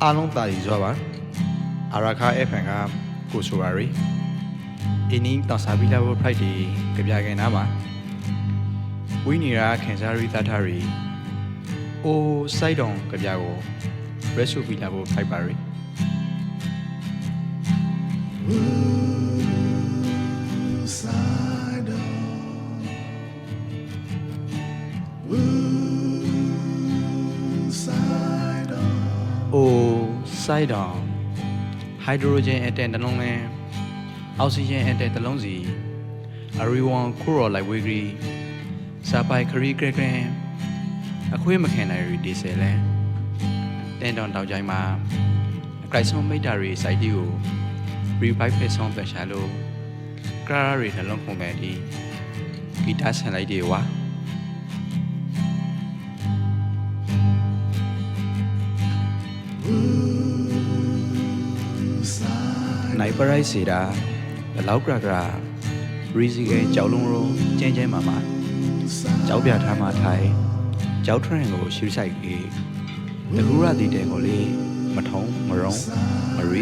အားလုံးတာရီစွာပါအာရခါ FM ကကိုဆိုပါရီအင်းင်းတောင်စာပီလာဘိုဖိုက်တီကြပြခင်နာပါဝိနီရာခင်စားရီတထရီအိုစိုက်တောင်ကြပြကိုရက်ဆူပီလာဘိုဖိုက်ပါရီအိုစိုက်တောင်ဟိုက်ဒရိုဂျင်အတန်တလုံးနဲ့အောက်ဆီဂျင်အတန်တလုံးစီအရီဝန်ကိုရောလိုက်ဝေးဂရီစာပိုင်ခရီဂရဂရန်အခွေးမခင်နိုင်ရီဒီဆယ်လဲတန်တောင်တောင်ကြိုင်မှာအကြိုက်ဆုံးမိတ္တာရီစိုက်တီကိုရီဘိုက်ဖက်ဆုံးပရှာလို့ကရာရီနှလုံးခုန်မဲ့ဒီဂီတာဆန်လိုက်တွေဝါနိုင်ပရိုက်စီတာဘလောက်ကြကြရီစီကကြောက်လုံးရောကျင်းကျင်းမာမာကြောက်ပြထားမှထိုင်ကြောက်ထရင်ကိုရှူဆိုင်ကြီးတကူရတီတဲ့ကိုလေးမထုံမရုံမရီ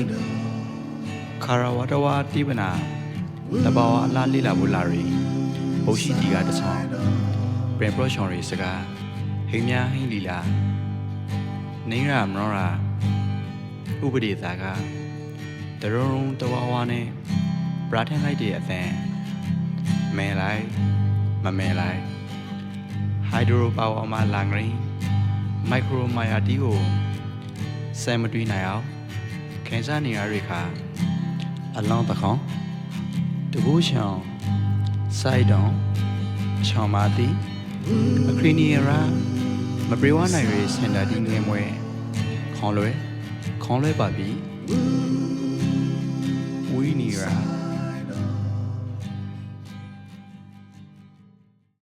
ခါရဝတဝါတိပနာတဘာဝအလားလေးလာဘူးလာရီဘုရှိတီကတဆောင်ပြန်ပရိုရှော်ရီစကားဟိမ်းများဟိန်းလီလာနေရမနောရာဥပဒေသာကတရုံတဝါဝါနဲ့ပရာထန်လိုက်တဲ့အသံမဲလိုက်မမဲလိုက်ဟိုက်ဒရိုပါဝါမှာလာငရင်းမိုက်ခရိုမိုင်ယာတီကိုစမ်းမတွီးနိုင်အောင်ခန်းစားနေရတဲ့အခါအလောင်းတခေါင်တကူးချောင်းစိုက်တောင်ချောင်းမာတီအခရီနီရာမပြေဝနိုင်ရစင်တာတီငယ်မွဲခေါင်းလွဲပါပြီဝီနီရာ